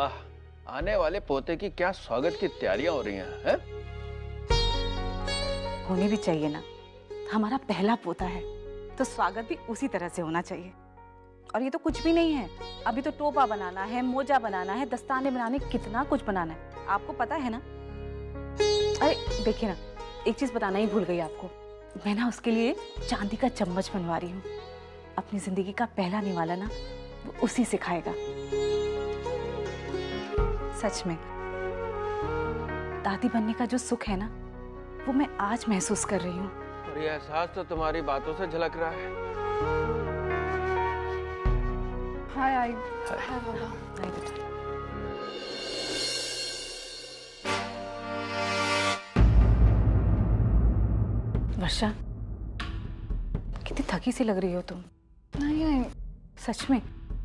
वाह, आने वाले पोते की क्या स्वागत की तैयारियां हो रही हैं? होनी भी चाहिए ना, हमारा पहला पोता है तो स्वागत भी उसी तरह से होना चाहिए। और ये तो कुछ भी नहीं है, अभी तो टोपा बनाना है, मोजा बनाना है, दस्ताने बनाने, कितना कुछ बनाना है, आपको पता है ना। अरे देखिए ना, एक चीज बताना ही भूल गई आपको, मैं ना उसके लिए चांदी का चम्मच बनवा रही हूँ। अपनी जिंदगी का पहला निवाला ना वो उसी से खाएगा। सच में दादी बनने का जो सुख है ना, वो मैं आज महसूस कर रही हूँ। और ये एहसास तो तुम्हारी बातों से झलक रहा है। हाय आई। हाय बाबा। हाय बेटा। वर्षा, कितनी थकी सी लग रही हो तुम। नहीं आई। सच में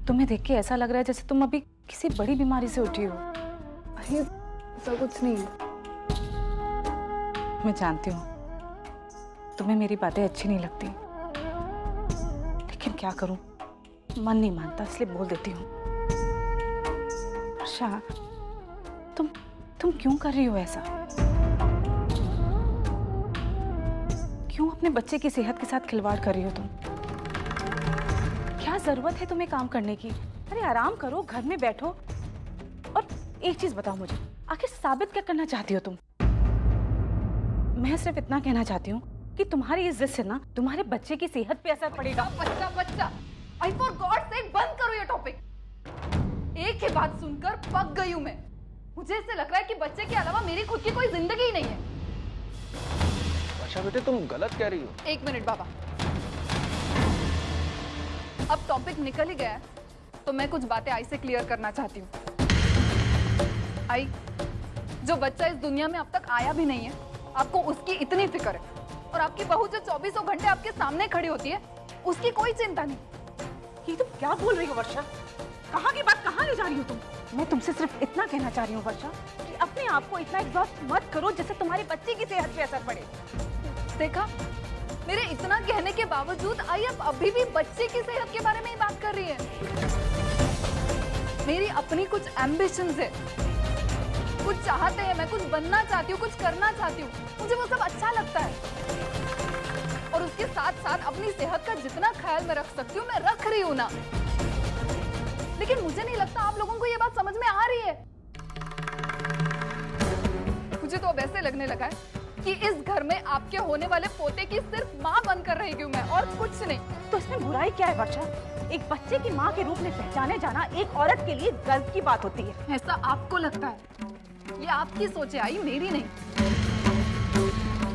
तुम्हें देख के ऐसा लग रहा है जैसे तुम अभी किसी बड़ी बीमारी से उठी हो। अरे ऐसा कुछ नहीं। मैं जानती हूँ तुम्हें मेरी बातें अच्छी नहीं लगती, लेकिन क्या करूं, मन नहीं मानता इसलिए बोल देती हूँ। वर्षा, तुम क्यों कर रही हो ऐसा? क्यों अपने बच्चे की सेहत के साथ खिलवाड़ कर रही हो तुम? क्या जरूरत है तुम्हें काम करने की? अरे आराम करो, घर में बैठो। और एक चीज बताओ मुझे, आखिर साबित क्या करना चाहती हो तुम? मैं सिर्फ इतना कहना चाहती हूँ कि तुम्हारी इस जिद से ना तुम्हारे बच्चे की सेहत पे असर पड़ेगा। बच्चा आई फॉर गॉड सेक बंद करो ये टॉपिक। एक ही बात सुनकर पक गई हूँ मैं। मुझे ऐसे लग रहा है कि बच्चे के अलावा मेरी खुद की कोई जिंदगी ही नहीं है। अच्छा बेटे, तुम गलत कह रही हो। एक मिनट बाबा, अब टॉपिक निकल ही गया है तो मैं कुछ बातें आई से क्लियर करना चाहती हूँ। आई, जो बच्चा इस दुनिया में अब तक आया भी नहीं है, आपको उसकी इतनी फिक्र है, और आपकी बहू जो 24 घंटे आपके सामने खड़ी होती है उसकी कोई चिंता नहीं। ये तुम क्या बोल रही हो वर्षा? कहाँ की बात कहाँ ले जा रही हो तुम? मैं तुमसे सिर्फ इतना कहना चाह रही हूँ वर्षा कि अपने आप को इतना एग्जॉस्ट मत करो जिससे तुम्हारे बच्चे की सेहत पे असर पड़े। देखा, मेरे इतना कहने के बावजूद आई अब अभी भी बच्चे की सेहत के बारे में ही बात कर रही है। मेरी अपनी कुछ एम्बिशंस है, कुछ चाहते हैं, मैं कुछ बनना चाहती हूँ, कुछ करना चाहती हूँ, मुझे वो सब अच्छा लगता है। और उसके साथ साथ अपनी सेहत का जितना ख्याल मैं रख सकती हूँ मैं रख रही हूँ ना। लेकिन मुझे नहीं लगता आप लोगों को ये बात समझ में आ रही है। मुझे तो अब ऐसे लगने लगा है कि इस घर में आपके होने वाले पोते की सिर्फ माँ बनकर रहेगी मैं, और कुछ नहीं। तो इसमें बुराई क्या है वर्षा? एक बच्चे की माँ के रूप में पहचाने जाना एक औरत के लिए गर्व की बात होती है। ऐसा आपको लगता है? ये आपकी सोच है आई, मेरी नहीं।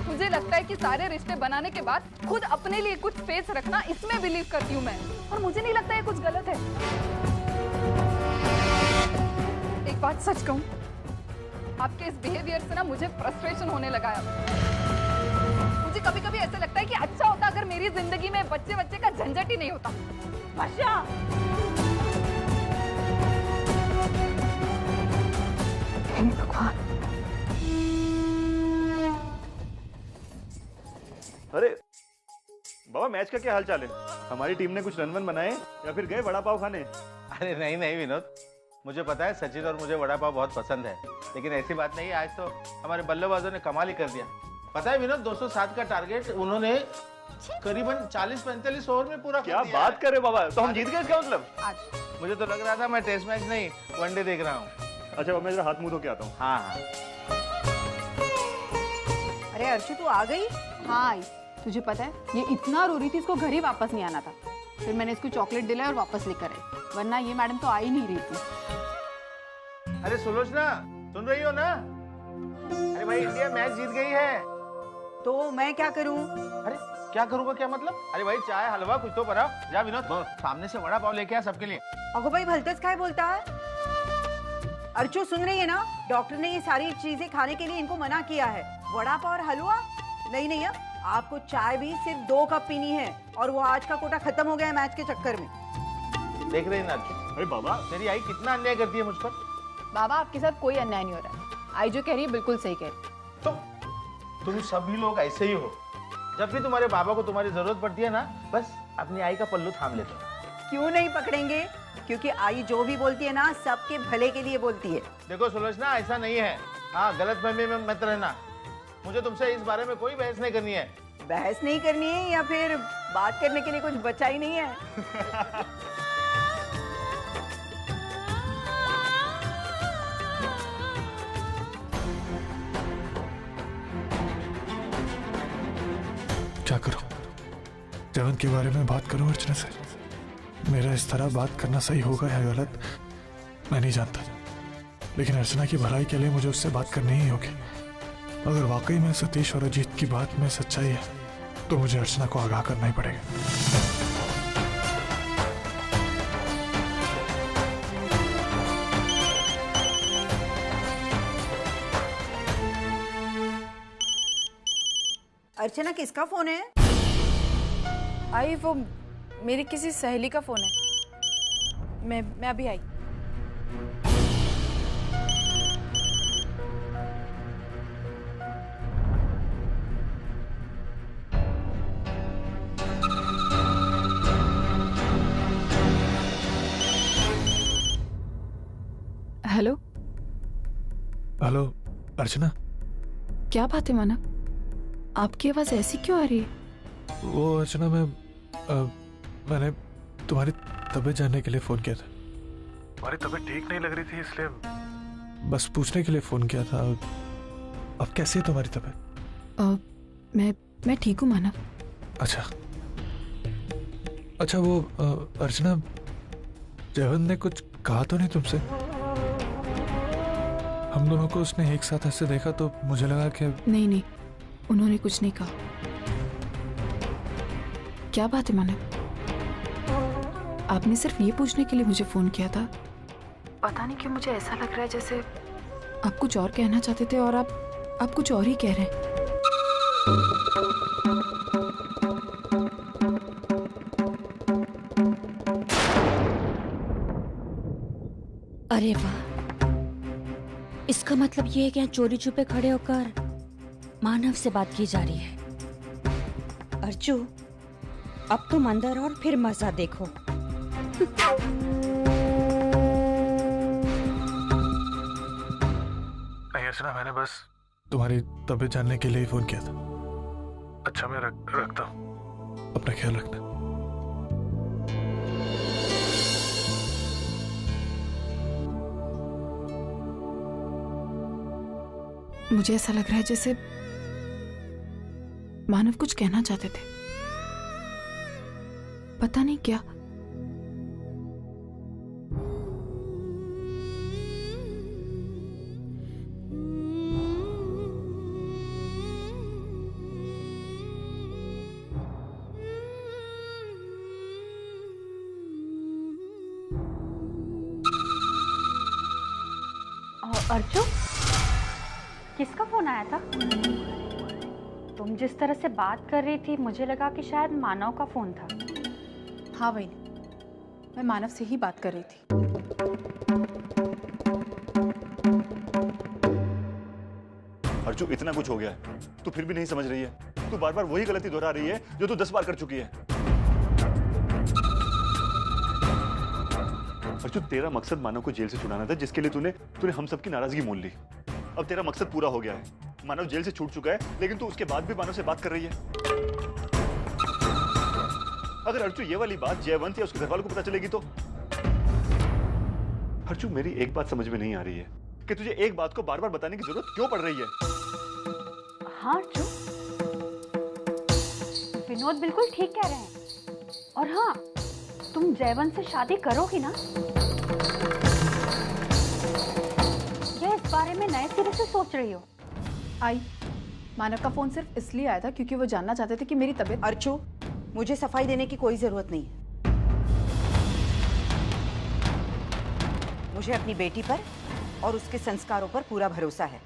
मुझे लगता है कि सारे रिश्ते बनाने के बाद खुद अपने लिए कुछ स्पेस रखना, इसमें बिलीव करती हूँ मैं, और मुझे नहीं लगता ये कुछ गलत है। एक बात सच कहूँ, आपके इस बिहेवियर से ना मुझे फ्रस्ट्रेशन होने लगा है। मुझे कभी कभी ऐसा लगता है कि अच्छा होता अगर मेरी जिंदगी में बच्चे का झंझट ही नहीं होता। वर्षा, भगवान। अरे बाबा, मैच का क्या हाल चाल है? हमारी टीम ने कुछ रन वन बनाए या फिर गए वड़ा पाव खाने? अरे नहीं नहीं विनोद, मुझे पता है सचिन और मुझे वड़ा पाव बहुत पसंद है, लेकिन ऐसी बात नहीं है, आज तो हमारे बल्लेबाजों ने कमाल ही कर दिया। पता है विनोद, 207 का टारगेट उन्होंने करीबन 40-45 ओवर में पूरा क्या कर दिया। बात कर रहे बाबा, तो हम जीत गए इसका मतलब? आज मुझे तो लग रहा था मैं टेस्ट मैच नहीं वनडे देख रहा हूँ। अच्छा बाबा, मैं जरा हाथ मुंह धो के आता हूँ। हाँ हाँ। अरे अर्चू, तू आ गई? हाँ आई, तुझे पता है ये इतना रो रही थी, इसको घर ही वापस नहीं आना था। फिर मैंने इसको चॉकलेट दिलाई और वापस लेकर आई, वरना ये मैडम तो आ ही नहीं रही थी। अरे सुलोचना, सुन रही हो ना? अरे भाई, इंडिया मैच जीत गई है। तो मैं क्या करूं? अरे क्या करूंगा, क्या मतलब? अरे भाई, चाय हलवा कुछ तो बनाओ। जा विनोद, सामने से वड़ा पाव लेके आ सबके लिए। अगो भाई, भलतस काय बोलता है? अर्चू सुन रही है ना, डॉक्टर ने ये सारी चीजें खाने के लिए इनको मना किया है। वड़ा पाव और हलवा नहीं, अब आपको चाय भी सिर्फ 2 कप पीनी है, और वो आज का कोटा खत्म हो गया है मैच के चक्कर में। देख रही ना? अरे बाबा, तेरी आई कितना अन्याय करती है मुझ पर। बाबा, आपके साथ कोई अन्याय नहीं हो रहा है। आई जो कह रही है बिल्कुल सही कह रही है। तो तुम सभी लोग ऐसे ही हो, जब भी तुम्हारे बाबा को तुम्हारी जरूरत पड़ती है ना, बस अपनी आई का पल्लू थाम लेते हो। क्यों नहीं पकड़ेंगे? क्योंकि आई जो भी बोलती है ना, सबके भले के लिए बोलती है। देखो सुलोचना, ऐसा नहीं है। हाँ, गलतफहमी में मत रहना। मुझे तुमसे इस बारे में कोई बहस नहीं करनी है। बहस नहीं करनी है या फिर बात करने के लिए कुछ बचा ही नहीं है? क्या करूं? जयवंत के बारे में बात करूं अर्चना से? मेरा इस तरह बात करना सही होगा या गलत, मैं नहीं जानता, लेकिन अर्चना की भलाई के लिए मुझे उससे बात करनी ही होगी। अगर वाकई में सतीश और अजीत की बात में सच्चाई है तो मुझे अर्चना को आगाह करना ही पड़ेगा। अर्चना, किसका फोन है? आई, वो मेरी किसी सहेली का फोन है। मैं अभी आई। हेलो। हेलो अर्चना। क्या बात है मानव, आपकी आवाज ऐसी क्यों आ रही है? वो अर्चना, मैंने तुम्हारी तबीयत जानने के लिए फोन किया था। तुम्हारी तबीयत ठीक नहीं लग रही थी, इसलिए बस पूछने के लिए फोन किया था। अब कैसी है तुम्हारी तबीयत? मैं ठीक हूँ मानव। अच्छा वो अर्चना, जयवंत ने कुछ कहा तो नहीं तुमसे? हम दोनों को उसने एक साथ ऐसे देखा तो मुझे लगा कि नहीं, उन्होंने कुछ नहीं कहा। क्या बात है मानव, आपने सिर्फ ये पूछने के लिए मुझे फोन किया था? पता नहीं क्यों मुझे ऐसा लग रहा है जैसे आप कुछ और कहना चाहते थे और आप कुछ और ही कह रहे हैं। अरे वाह, इसका मतलब ये है कि यहाँ चोरी छुपे खड़े होकर मानव से बात की जा रही है। अर्जू, अब तुम अंदर और फिर मजा देखो। नहीं अर्चना, मैंने बस तुम्हारी तबीयत जानने के लिए ही फोन किया था। अच्छा, मैं रखता हूँ, अपना ख्याल रखना। मुझे ऐसा लग रहा है जैसे मानव कुछ कहना चाहते थे, पता नहीं क्या। अर्जु, किसका फोन आया था? तुम जिस तरह से बात कर रही थी मुझे लगा कि शायद मानव का फोन था। हाँ वही, मैं मानव से ही बात कर रही थी। अर्जु, इतना कुछ हो गया है, तू फिर भी नहीं समझ रही है? तू बार बार वही गलती दोहरा रही है जो तू 10 बार कर चुकी है। अर्जु, तेरा मकसद मानव को जेल से छुड़ाना था, जिसके लिए तूने हम सबकी नाराजगी मोल ली। अब तेरा मकसद पूरा हो गया है। मानव जेल से छूट चुका है, लेकिन तू उसके बाद भी मानव से बात कर रही है। अगर अर्जु ये वाली बात जयवंत या उसके घर वालों को पता चलेगी तो? अर्जु, मेरी एक बात समझ में नहीं आ रही है कि तुझे एक बात को बार बार बताने की जरूरत क्यों पड़ रही है? हाँ अर्जु, विनोद बिल्कुल ठीक कह रहे हैं। और हाँ, तुम जयवंत से शादी करोगी ना? या इस बारे में नए सिरे से सोच रही हो? आई, मानव का फोन सिर्फ इसलिए आया था क्योंकि वो जानना चाहते थे कि मेरी तबीयत। अर्चू, मुझे सफाई देने की कोई जरूरत नहीं है। मुझे अपनी बेटी पर और उसके संस्कारों पर पूरा भरोसा है।